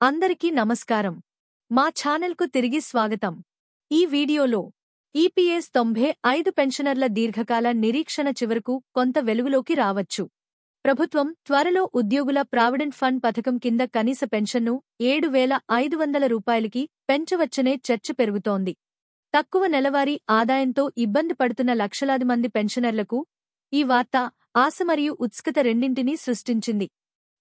అందరికీ నమస్కారం. మా ఛానల్కు తిరిగి స్వాగతం. ఈ వీడియోలో ఈపీఎస్ 95 పెన్షనర్ల దీర్ఘకాల నిరీక్షణ చివరకు కొంత వెలుగులోకి రావచ్చు. ప్రభుత్వం త్వరలో ఉద్యోగుల ప్రావిడెంట్ ఫండ్ పథకం కింద కనీస పెన్షన్ను 7,500 రూపాయలకి పెంచవచ్చనే చర్చ పెరుగుతోంది. తక్కువ నెలవారీ ఆదాయంతో ఇబ్బంది పడుతున్న లక్షలాది మంది పెన్షనర్లకు ఈ వార్త ఆశ మరియు ఉత్సుకత రెండింటినీ సృష్టించింది.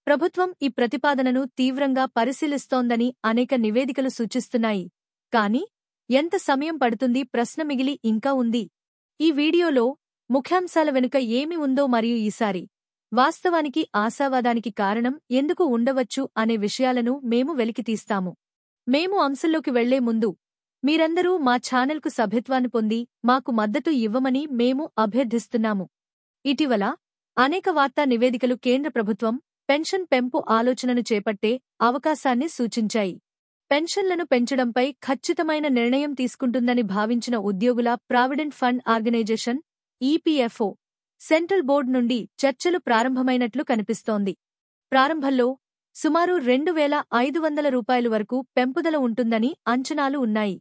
ప్రభుత్వం ఈ ప్రతిపాదనను తీవ్రంగా పరిశీలిస్తోందని అనేక నివేదికలు సూచిస్తున్నాయి. కానీ ఎంత సమయం పడుతుంది ప్రశ్న మిగిలి ఇంకా ఉంది. ఈ వీడియోలో ముఖ్యాంశాల వెనుక ఏమి ఉందో మరియు ఈసారి వాస్తవానికి ఆశావాదానికి కారణం ఎందుకు ఉండవచ్చు అనే విషయాలను మేము వెలికితీస్తాము. మేము అంశంలోకి వెళ్లే ముందు మీరందరూ మా ఛానల్కు సభ్యత్వాన్ని పొంది మాకు మద్దతు ఇవ్వమని మేము అభ్యర్థిస్తున్నాము. ఇటీవల అనేక వార్తా నివేదికలు కేంద్ర ప్రభుత్వం పెన్షన్ పెంపు ఆలోచనను చేపట్టే అవకాశాన్ని సూచించాయి. పెన్షన్లను పెంచడంపై ఖచ్చితమైన నిర్ణయం తీసుకుంటుందని భావించిన ఉద్యోగుల provident fund organisation EPFO central board నుండి చర్చలు ప్రారంభమైనట్లు కనిపిస్తోంది. ప్రారంభంలో సుమారు 2,500 రూపాయలు వరకు పెంపుదల ఉంటుందని అంచనాలు ఉన్నాయి.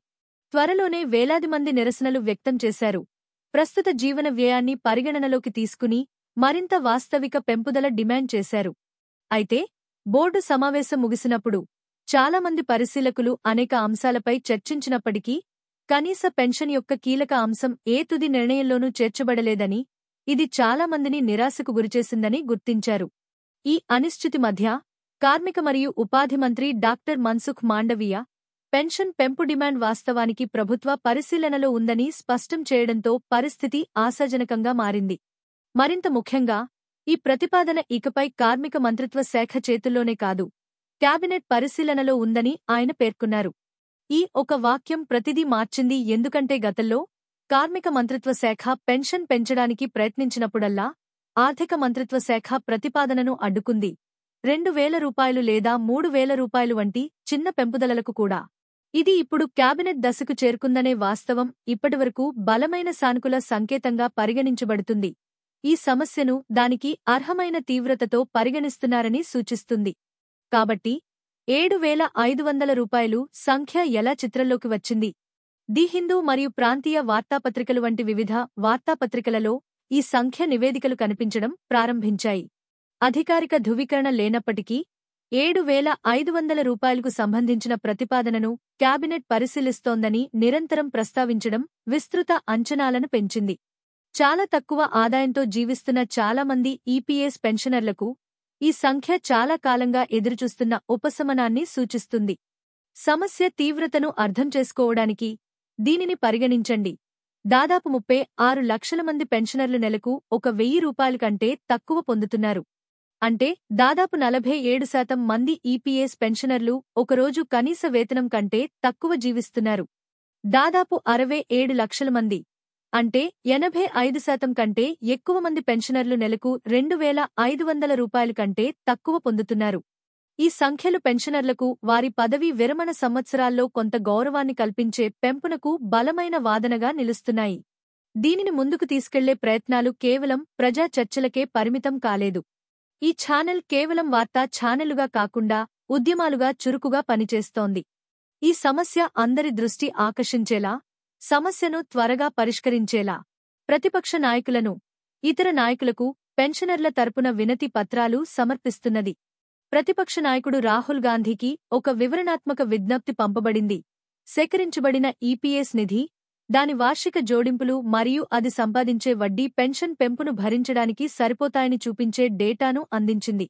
త్వరలోనే వేలాది మంది నిరసనలు వ్యక్తం చేశారు. ప్రస్తుత జీవన వ్యయాన్ని పరిగణనలోకి తీసుకుని మరింత వాస్తవిక పెంపుదల డిమాండ్ చేశారు. అయితే బోర్డు సమావేశం ముగిసినప్పుడు చాలామంది పరిశీలకులు అనేక అంశాలపై చర్చించినప్పటికీ కనీస పెన్షన్ యొక్క కీలక అంశం ఏ తుది నిర్ణయంలోనూ చేర్చబడలేదని, ఇది చాలామందిని నిరాశకు గురిచేసిందని గుర్తించారు. ఈ అనిశ్చితి మధ్య కార్మిక మరియు ఉపాధి మంత్రి డాక్టర్ మన్సుఖ్ మాండవీయ పెన్షన్ పెంపు డిమాండ్ వాస్తవానికి ప్రభుత్వ పరిశీలనలో ఉందని స్పష్టం చేయడంతో పరిస్థితి ఆశాజనకంగా మారింది. మరింత ముఖ్యంగా ఈ ప్రతిపాదన ఇకపై కార్మిక మంత్రిత్వ శాఖ చేతుల్లోనే కాదు, క్యాబినెట్ పరిశీలనలో ఉందని ఆయన పేర్కొన్నారు. ఈ ఒక వాక్యం ప్రతిదీ మార్చింది. ఎందుకంటే గతంలో కార్మిక మంత్రిత్వ శాఖ పెన్షన్ పెంచడానికి ప్రయత్నించినప్పుడల్లా ఆర్థిక మంత్రిత్వ శాఖ ప్రతిపాదనను అడ్డుకుంది. 2,000 రూపాయలు లేదా 3,000 రూపాయలు వంటి చిన్న పెంపుదలలకు కూడా. ఇది ఇప్పుడు క్యాబినెట్ దశకు చేరుకుందనే వాస్తవం ఇప్పటివరకు బలమైన సానుకూల సంకేతంగా పరిగణించబడుతుంది. ఈ సమస్యను దానికి అర్హమైన తీవ్రతతో పరిగణిస్తున్నారని సూచిస్తుంది. కాబట్టి 7,500 రూపాయలు సంఖ్య ఎలా చిత్రంలోకి వచ్చింది? ది హిందూ మరియు ప్రాంతీయ వార్తాపత్రికలు వంటి వివిధ వార్తాపత్రికలలో ఈ సంఖ్య నివేదికలు కనిపించడం ప్రారంభించాయి. అధికారిక ధృవీకరణ లేనప్పటికీ 7,500 రూపాయలకు సంబంధించిన ప్రతిపాదనను క్యాబినెట్ పరిశీలిస్తోందని నిరంతరం ప్రస్తావించడం విస్తృత అంచనాలను పెంచింది. చాలా తక్కువ ఆదాయంతో జీవిస్తున్న చాలామంది ఈపీఎస్ పెన్షనర్లకు ఈ సంఖ్య చాలా కాలంగా ఎదురుచూస్తున్న ఉపశమనాన్ని సూచిస్తుంది. సమస్య తీవ్రతను అర్థం చేసుకోవడానికి దీనిని పరిగణించండి. దాదాపు 36 లక్షల మంది పెన్షనర్లు నెలకు 1,000 రూపాయల కంటే తక్కువ పొందుతున్నారు. అంటే దాదాపు 47% మంది ఈపీఎస్ పెన్షనర్లు ఒకరోజు కనీస వేతనం కంటే తక్కువ జీవిస్తున్నారు. దాదాపు 67 లక్షల మంది అంటే 85% కంటే ఎక్కువ మంది పెన్షనర్లు నెలకు 2,500 రూపాయల కంటే తక్కువ పొందుతున్నారు. ఈ సంఖ్యలు పెన్షనర్లకు వారి పదవీ విరమణ సంవత్సరాల్లో కొంత గౌరవాన్ని కల్పించే పెంపునకు బలమైన వాదనగా నిలుస్తున్నాయి. దీనిని ముందుకు తీసుకెళ్లే ప్రయత్నాలు కేవలం ప్రజా చర్చలకే పరిమితం కాలేదు. ఈ ఛానల్ కేవలం వార్తా ఛానలుగా కాకుండా ఉద్యమాలుగా చురుకుగా పనిచేస్తోంది. ఈ సమస్య అందరి దృష్టి ఆకర్షించేలా, సమస్యను త్వరగా పరిష్కరించేలా ప్రతిపక్ష నాయకులను, ఇతర నాయకులకు పెన్షనర్ల తరపున వినతి పత్రాలు సమర్పిస్తున్నది. ప్రతిపక్ష నాయకుడు రాహుల్ గాంధీకి ఒక వివరణాత్మక విజ్ఞప్తి పంపబడింది. సేకరించబడిన ఈపీఎస్ నిధి, దాని వార్షిక జోడింపులు మరియు అది సంపాదించే వడ్డీ పెన్షన్ పెంపును భరించడానికి సరిపోతాయని చూపించే డేటాను అందించింది.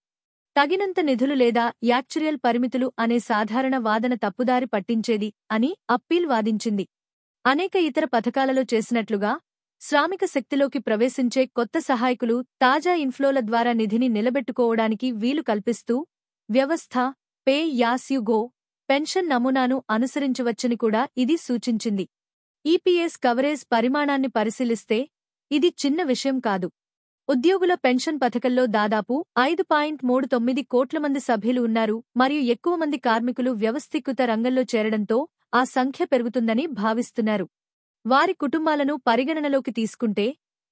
తగినంత నిధులు లేదా యాక్చురియల్ పరిమితులు అనే సాధారణ వాదన తప్పుదారి పట్టించేది అని అప్పీల్ వాదించింది. అనేక ఇతర పథకాలలో చేసినట్లుగా శ్రామిక శక్తిలోకి ప్రవేశించే కొత్త సహాయకులు తాజా ఇన్ఫ్లోల ద్వారా నిధిని నిలబెట్టుకోవడానికి వీలు కల్పిస్తూ వ్యవస్థ pay as you go pension నమూనాను అనుసరించవచ్చని కూడా ఇది సూచించింది. ఈపీఎస్ కవరేజ్ పరిమాణాన్ని పరిశీలిస్తే ఇది చిన్న విషయం కాదు. ఉద్యోగుల పెన్షన్ పథకంలో దాదాపు 5.39 కోట్ల మంది సభ్యులు ఉన్నారు మరియు ఎక్కువ మంది కార్మికులు వ్యవస్థీకృత రంగంలో చేరడంతో ఆ సంఖ్య పెరుగుతుందని భావిస్తున్నారు. వారి కుటుంబాలను పరిగణనలోకి తీసుకుంటే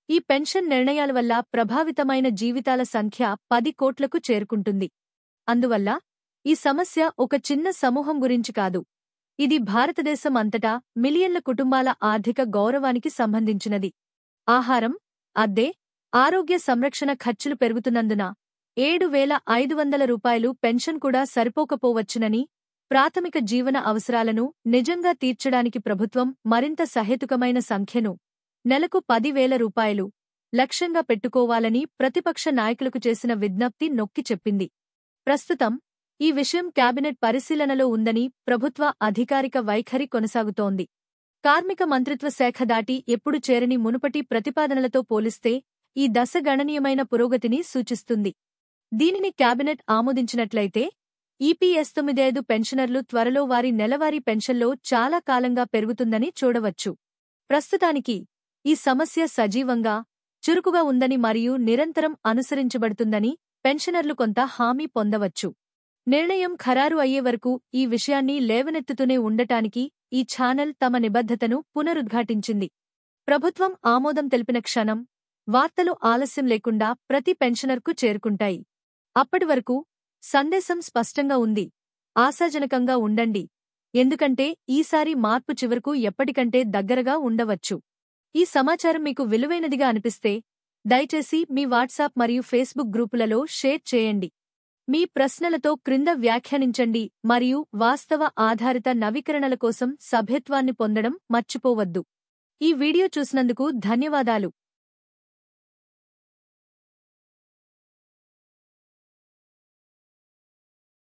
ఈ పెన్షన్ నిర్ణయాల వల్ల ప్రభావితమైన జీవితాల సంఖ్య 10 కోట్లకు చేరుకుంటుంది. అందువల్ల ఈ సమస్య ఒక చిన్న సమూహం గురించి కాదు. ఇది భారతదేశం అంతటా మిలియన్ల కుటుంబాల ఆర్థిక గౌరవానికి సంబంధించినది. ఆహారం, అద్దె, ఆరోగ్య సంరక్షణ ఖర్చులు పెరుగుతున్నందున 7,500 రూపాయలు పెన్షన్ కూడా సరిపోకపోవచ్చునని, ప్రాథమిక జీవన అవసరాలను నిజంగా తీర్చడానికి ప్రభుత్వం మరింత సహేతుకమైన సంఖ్యను, నెలకు 10,000 రూపాయలు, లక్ష్యంగా పెట్టుకోవాలని ప్రతిపక్ష నాయకులకు చేసిన విజ్ఞప్తి నొక్కి చెప్పింది. ప్రస్తుతం ఈ విషయం కేబినెట్ పరిశీలనలో ఉందని ప్రభుత్వ అధికారిక వైఖరి కొనసాగుతోంది. కార్మిక మంత్రిత్వ శాఖ దాటి ఎప్పుడు చేరని మునుపటి ప్రతిపాదనలతో పోలిస్తే ఈ దశ గణనీయమైన పురోగతిని సూచిస్తుంది. దీనిని కేబినెట్ ఆమోదించినట్లయితే ఈపీఎస్ 95 పెన్షనర్లు త్వరలో వారి నెలవారీ పెన్షన్లో చాలా కాలంగా పెరుగుతుందని చూడవచ్చు. ప్రస్తుతానికి ఈ సమస్య సజీవంగా, చురుకుగా ఉందని మరియు నిరంతరం అనుసరించబడుతుందని పెన్షనర్లు కొంత హామీ పొందవచ్చు. నిర్ణయం ఖరారు అయ్యే వరకు ఈ విషయాన్ని లేవనెత్తుతూనే ఉండటానికి ఈ ఛానల్ తమ నిబద్ధతను పునరుద్ఘాటించింది. ప్రభుత్వం ఆమోదం తెలిపిన క్షణం వార్తలు ఆలస్యం లేకుండా ప్రతి పెన్షనర్కు చేరుకుంటాయి. అప్పటి వరకు సందేశం స్పష్టంగా ఉంది: ఆశాజనకంగా ఉండండి, ఎందుకంటే ఈసారి మార్పు చివరకు ఎప్పటికంటే దగ్గరగా ఉండవచ్చు. ఈ సమాచారం మీకు విలువైనదిగా అనిపిస్తే దయచేసి మీ వాట్సాప్ మరియు ఫేస్బుక్ గ్రూపులలో షేర్ చేయండి. మీ ప్రశ్నలతో క్రింద వ్యాఖ్యానించండి మరియు వాస్తవ ఆధారిత నవీకరణల కోసం సభ్యత్వాన్ని పొందడం మర్చిపోవద్దు. ఈ వీడియో చూసినందుకు ధన్యవాదాలు.